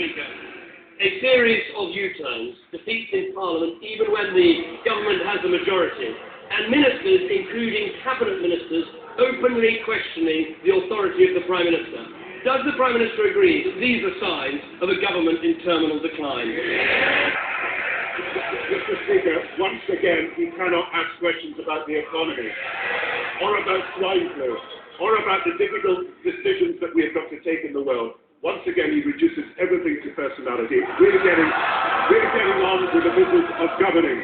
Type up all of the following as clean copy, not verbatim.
Speaker. A series of U-turns, defeats in Parliament even when the government has a majority, and ministers, including cabinet ministers, openly questioning the authority of the Prime Minister. Does the Prime Minister agree that these are signs of a government in terminal decline? Mr. Speaker, once again, he cannot ask questions about the economy, or about swine flu, or about the difficult decisions that we have got to take in the world. Once again, he reduces everything to personality. We're getting on with the business of governing.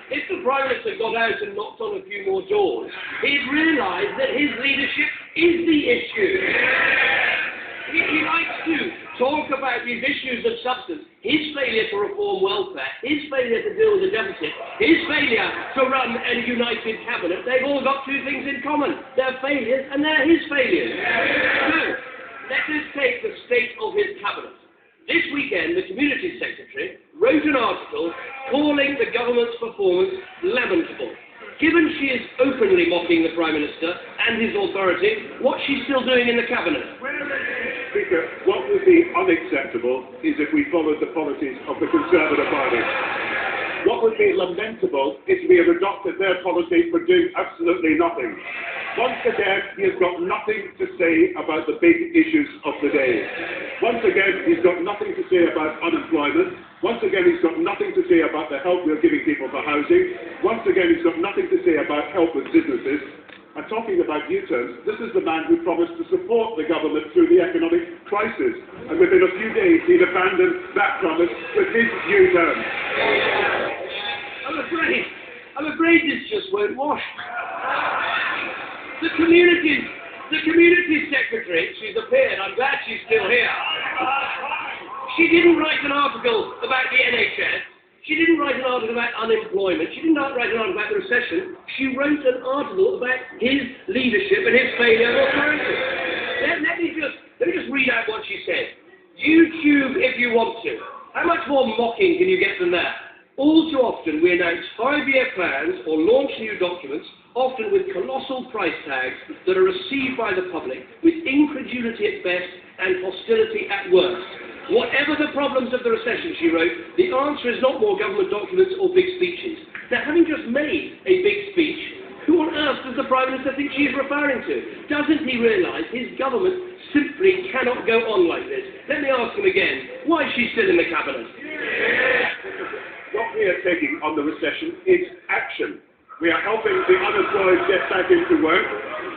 If the Prime Minister got out and knocked on a few more doors, he'd realise that his leadership is the issue. He likes to talk about these issues of substance. His failure to reform welfare, his failure to deal with the deficit, his failure to run a united cabinet, they've all got two things in common. They're failures and they're his failures. So, let us take the state of his cabinet. This weekend, the Community Secretary wrote an article calling the government's performance lamentable. Given she is openly mocking the Prime Minister and his authority, what's she still doing in the Cabinet? Speaker, what would be unacceptable is if we followed the policies of the Conservative Party. What would be lamentable is we have adopted their policy for doing absolutely nothing. Once again, he has got nothing to say about the big issues of the day. Once again, he's got nothing to say about unemployment. Once again, he's got nothing to say about the help we're giving people for housing. Once again, he's got nothing to say about help with businesses. And talking about U-turns, this is the man who promised to support the government through the economic crisis. And within a few days, he'd abandoned that promise with his U-turn. I'm afraid this just won't wash. The community secretary, she's appeared, I'm glad she's still here. She didn't write an article about the NHS. She didn't write an article about unemployment. She didn't write an article about the recession. She wrote an article about his leadership and his failure of authority. Let me just read out what she said. YouTube if you want to. How much more mocking can you get than that? All too often we announce 5-year plans or launch new documents, often with colossal price tags that are received by the public with incredulity at best and hostility at worst. Whatever the problems of the recession, she wrote, the answer is not more government documents or big speeches. Now, having just made a big speech, who on earth does the Prime Minister think she's referring to? Doesn't he realise his government simply cannot go on like this? Let me ask him again, why is she still in the Cabinet? What we are taking on the recession is action. We are helping the unemployed get back into work,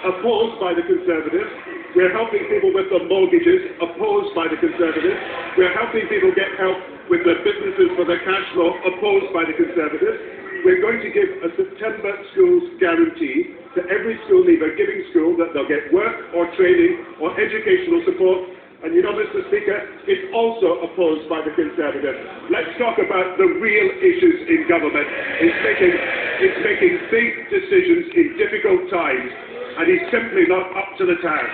opposed by the Conservatives. We are helping people with the mortgages, opposed by the Conservatives. We are helping people get help with the businesses for the cash flow, opposed by the Conservatives. We're going to give a September schools guarantee to every school leaver giving school that they'll get work or training or educational support. And you know, Mr. Speaker, it's also opposed by the Conservatives. Let's talk about the real issues in government. It's making big decisions in difficult times, and he's simply not up to the task.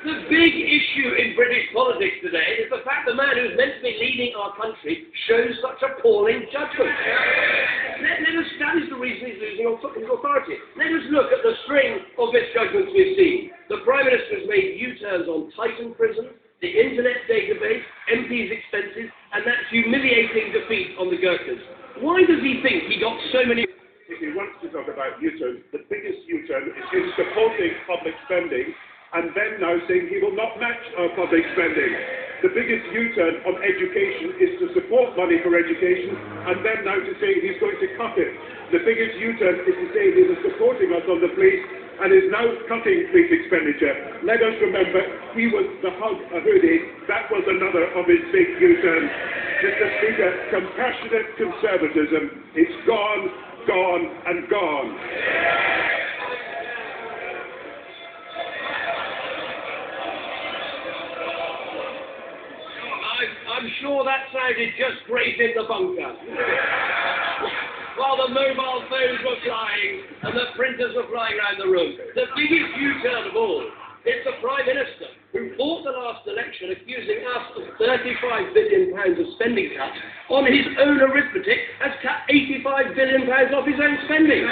The big issue in British politics today is the fact the man who's meant to be leading our country shows such appalling judgment. That is the reason he's losing his authority. Let us look at the string of misjudgments we've seen. The Prime Minister has made U-turns on Titan Prison, the Internet database, MPs' expenses, and that humiliating defeat on the Gurkhas. Why does he think he got so many... If he wants to talk about U-turns, the biggest U-turn is him supporting public spending and then now saying he will not match our public spending. The biggest U-turn on education is to support money for education and then now to say he's going to cut it. The biggest U-turn is to say he is supporting us on the police and is now cutting police expenditure. Let us remember, he was the hug a hoodie. That was another of his big U-turns. Mr. Speaker, compassionate conservatism is gone, gone and gone. I'm sure that sounded just great in the bunker. While the mobile phones were flying and the printers were flying around the room. The biggest U-turn of all is the Prime Minister, who fought the last election accusing us of £35 billion of spending cuts, on his own arithmetic has cut £85 billion off his own spending.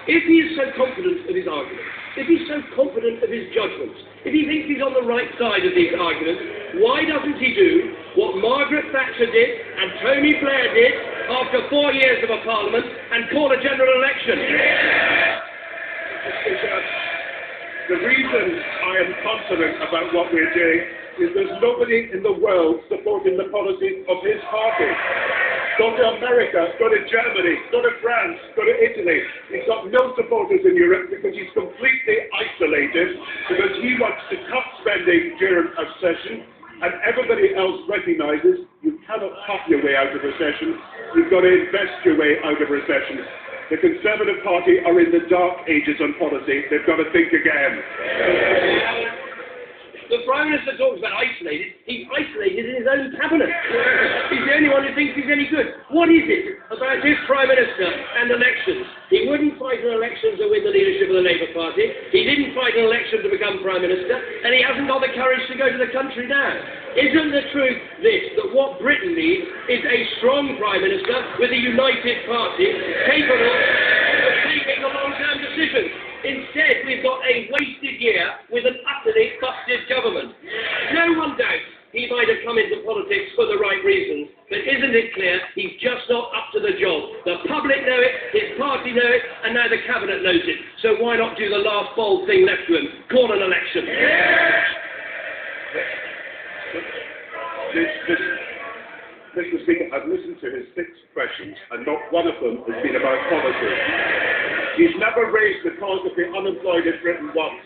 If he is so confident of his argument, If he's so confident of his judgments, if he thinks he's on the right side of these arguments, why doesn't he do what Margaret Thatcher did and Tony Blair did after 4 years of a parliament and call a general election? The reason I am confident about what we're doing is there's nobody in the world supporting the policies of his party. Go to America, go to Germany, go to France, go to Italy. He's got no supporters in Europe because he's completely isolated, because he wants to cut spending during a session, and everybody else recognises you cannot cut your way out of recession. You've got to invest your way out of recession. The Conservative Party are in the dark ages on policy. They've got to think again. The Prime Minister talks about isolated. He's isolated in his own cabinet. He's the only one who thinks he's any good. What is it about this Prime Minister and elections? He wouldn't fight an election to win the leadership of the Labour Party. He didn't fight an election to become Prime Minister. And he hasn't got the courage to go to the country now. Isn't the truth this, that what Britain needs is a strong Prime Minister with a united party capable of taking the long-term decisions? Instead, we've got a wasted year with an utterly busted government. No one doubts he might have come into politics for the right reasons, but isn't it clear he's just not up to the job? The public know it, his party know it, and now the cabinet knows it. So why not do the last bold thing left to him? Call an election. Mr. Speaker, I've listened to his 6 questions, and not one of them has been about policy. He's never raised the cause of the unemployed in Britain once.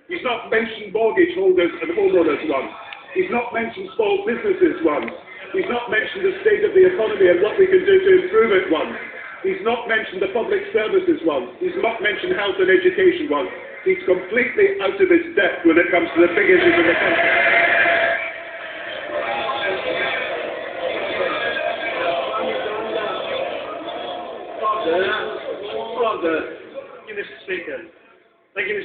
He's not mentioned mortgage holders and homeowners once. He's not mentioned small businesses once. He's not mentioned the state of the economy and what we can do to improve it once. He's not mentioned the public services once. He's not mentioned health and education once. He's completely out of his depth when it comes to the big issues of the country. Thank you, Mr. Speaker. Thank you, Mr.